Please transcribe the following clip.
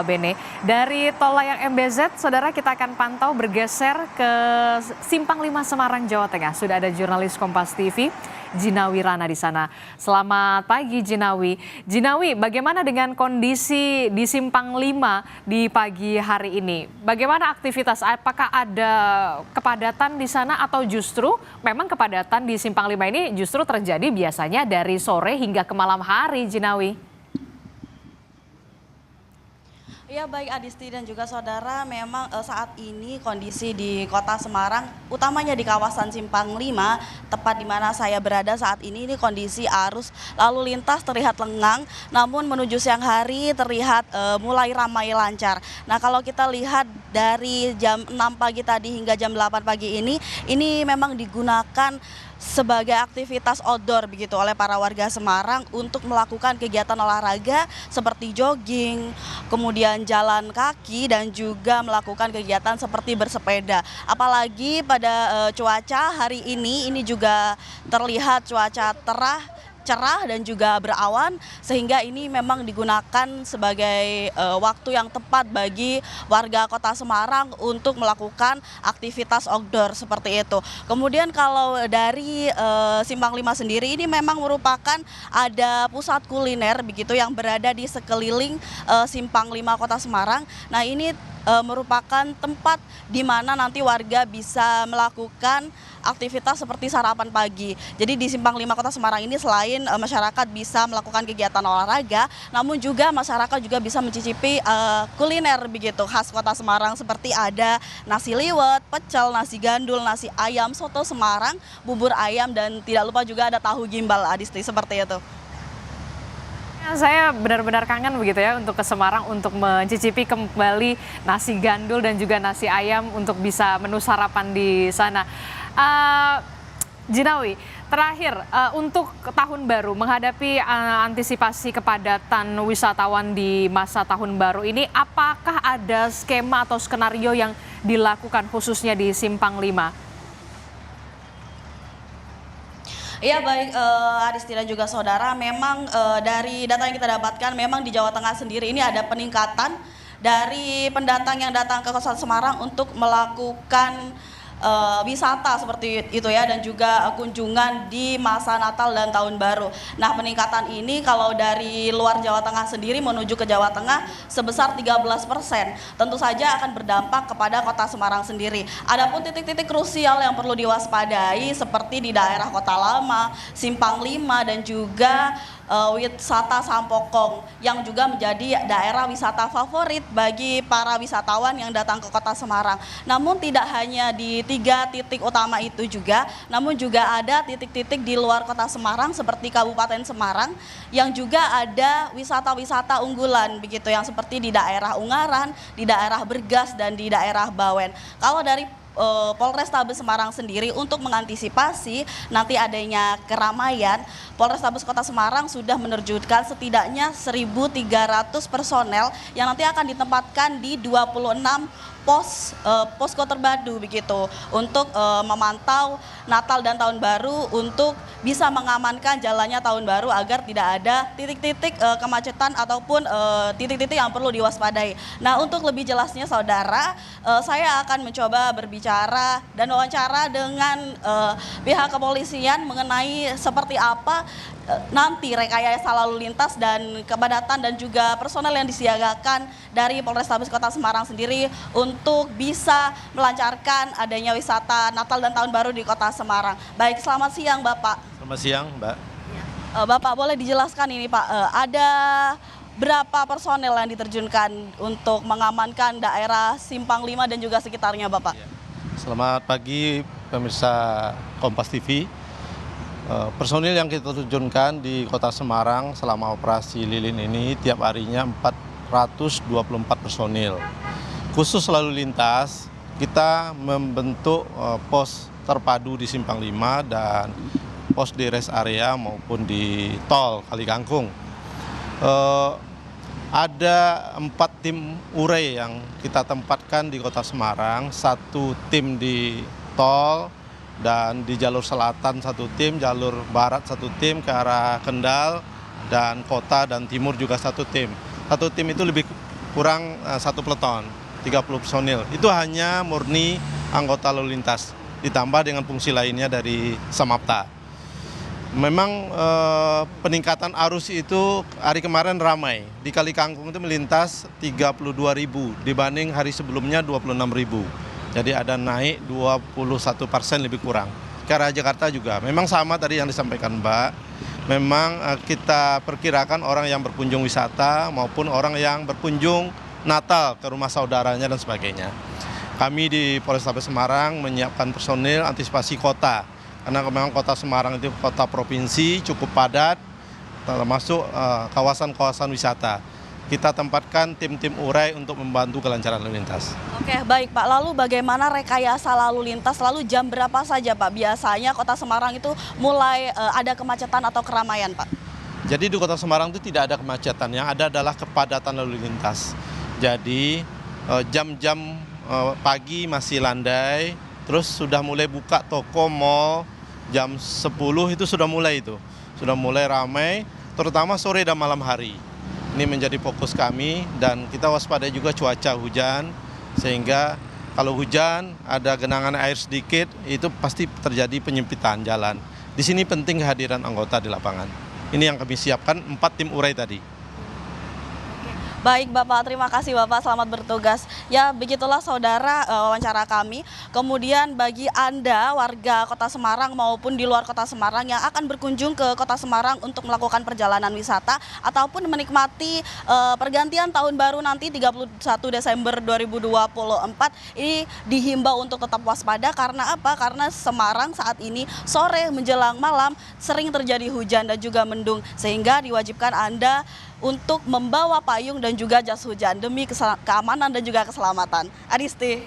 Bene. Dari tol layang MBZ, saudara kita akan pantau bergeser ke Simpang 5 Semarang, Jawa Tengah. Sudah ada jurnalis Kompas TV, Jinawi Rana di sana. Selamat pagi Jinawi. Jinawi, bagaimana dengan kondisi di Simpang 5 di pagi hari ini? Bagaimana aktivitas? Apakah ada kepadatan di sana atau justru memang kepadatan di Simpang 5 ini justru terjadi biasanya dari sore hingga ke malam hari, Jinawi? Ya baik Adisti dan juga saudara, memang saat ini kondisi di kota Semarang, utamanya di kawasan Simpang 5, tepat di mana saya berada saat ini kondisi arus lalu lintas terlihat lengang, namun menuju siang hari terlihat mulai ramai lancar. Nah kalau kita lihat dari jam 6 pagi tadi hingga jam 8 pagi ini memang digunakan sebagai aktivitas outdoor begitu oleh para warga Semarang untuk melakukan kegiatan olahraga seperti jogging, kemudian jalan kaki dan juga melakukan kegiatan seperti bersepeda. Apalagi pada cuaca hari ini juga terlihat cuaca cerah dan juga berawan, sehingga ini memang digunakan sebagai waktu yang tepat bagi warga kota Semarang untuk melakukan aktivitas outdoor seperti itu. Kemudian kalau dari Simpang 5 sendiri ini memang merupakan ada pusat kuliner begitu yang berada di sekeliling Simpang 5 kota Semarang. Nah ini merupakan tempat di mana nanti warga bisa melakukan aktivitas seperti sarapan pagi. Jadi di Simpang 5 Kota Semarang ini selain masyarakat bisa melakukan kegiatan olahraga, namun juga masyarakat juga bisa mencicipi kuliner begitu khas Kota Semarang seperti ada nasi liwet, pecel, nasi gandul, nasi ayam, soto Semarang, bubur ayam dan tidak lupa juga ada tahu gimbal, Adisti, seperti itu. Saya benar-benar kangen begitu ya untuk ke Semarang untuk mencicipi kembali nasi gandul dan juga nasi ayam untuk bisa menu sarapan di sana. Jinawi, terakhir untuk tahun baru menghadapi antisipasi kepadatan wisatawan di masa tahun baru ini, apakah ada skema atau skenario yang dilakukan khususnya di Simpang 5? Iya baik Adisti dan juga saudara, memang dari data yang kita dapatkan memang di Jawa Tengah sendiri ini ada peningkatan dari pendatang yang datang ke Kota Semarang untuk melakukan wisata seperti itu ya, dan juga kunjungan di masa Natal dan Tahun Baru. Nah peningkatan ini kalau dari luar Jawa Tengah sendiri menuju ke Jawa Tengah sebesar 13%. Tentu saja akan berdampak kepada kota Semarang sendiri. Adapun titik-titik krusial yang perlu diwaspadai seperti di daerah Kota Lama, Simpang 5 dan juga wisata Sampokong yang juga menjadi daerah wisata favorit bagi para wisatawan yang datang ke kota Semarang. Namun tidak hanya di 3 titik utama itu juga, namun juga ada titik-titik di luar kota Semarang seperti Kabupaten Semarang yang juga ada wisata-wisata unggulan begitu, yang seperti di daerah Ungaran, di daerah Bergas dan di daerah Bawen. Kalau dari Polrestabes Semarang sendiri untuk mengantisipasi nanti adanya keramaian, Polrestabes Kota Semarang sudah menerjunkan setidaknya 1.300 personel yang nanti akan ditempatkan di 26 posko terpadu begitu untuk memantau Natal dan Tahun Baru untuk bisa mengamankan jalannya Tahun Baru agar tidak ada titik-titik kemacetan ataupun titik-titik yang perlu diwaspadai. Nah untuk lebih jelasnya saudara, saya akan mencoba berbicara dan wawancara dengan pihak kepolisian mengenai seperti apa nanti rekayasa lalu lintas dan kepadatan dan juga personel yang disiagakan dari Polrestabes Kota Semarang sendiri untuk bisa melancarkan adanya wisata Natal dan Tahun Baru di Kota Semarang. Baik, selamat siang Bapak. Selamat siang Mbak. Bapak boleh dijelaskan ini Pak, ada berapa personel yang diterjunkan untuk mengamankan daerah Simpang 5 dan juga sekitarnya Bapak? Selamat pagi pemirsa Kompas TV. Personil yang kita terjunkan di Kota Semarang selama operasi lilin ini tiap harinya 424 personil. Khusus lalu lintas, kita membentuk pos terpadu di Simpang 5 dan pos di rest area maupun di tol Kali Kangkung. Ada 4 tim URE yang kita tempatkan di Kota Semarang, 1 tim di tol, dan di jalur selatan 1 tim, jalur barat 1 tim ke arah Kendal, dan kota dan timur juga 1 tim. 1 tim itu lebih kurang 1 peleton, 30 personil. Itu hanya murni anggota lalu lintas, ditambah dengan fungsi lainnya dari Samapta. Memang peningkatan arus itu hari kemarin ramai. Di Kali Kangkung itu melintas 32.000 dibanding hari sebelumnya 26.000. Jadi ada naik 21% lebih kurang. Ke arah Jakarta juga. Memang sama tadi yang disampaikan Mbak. Memang kita perkirakan orang yang berkunjung wisata maupun orang yang berkunjung Natal ke rumah saudaranya dan sebagainya. Kami di Polrestabes Semarang menyiapkan personil antisipasi kota. Karena memang kota Semarang itu kota provinsi, cukup padat, termasuk kawasan-kawasan wisata. Kita tempatkan tim-tim urai untuk membantu kelancaran lalu lintas. Oke, baik Pak. Lalu bagaimana rekayasa lalu lintas? Lalu jam berapa saja Pak? Biasanya kota Semarang itu mulai ada kemacetan atau keramaian Pak? Jadi di kota Semarang itu tidak ada kemacetan, yang ada adalah kepadatan lalu lintas. Jadi jam-jam pagi masih landai, terus sudah mulai buka toko, mall, jam 10 itu sudah mulai ramai, terutama sore dan malam hari. Ini menjadi fokus kami dan kita waspadai juga cuaca hujan, sehingga kalau hujan ada genangan air sedikit itu pasti terjadi penyempitan jalan. Di sini penting kehadiran anggota di lapangan. Ini yang kami siapkan 4 tim urai tadi. Baik Bapak, terima kasih Bapak, selamat bertugas. Ya begitulah saudara wawancara kami. Kemudian bagi Anda warga kota Semarang maupun di luar kota Semarang yang akan berkunjung ke kota Semarang untuk melakukan perjalanan wisata ataupun menikmati pergantian tahun baru nanti 31 Desember 2024, ini dihimbau untuk tetap waspada. Karena apa? Karena Semarang saat ini sore menjelang malam sering terjadi hujan dan juga mendung, sehingga diwajibkan Anda untuk membawa payung dan juga jas hujan demi keamanan dan juga keselamatan. Adisti.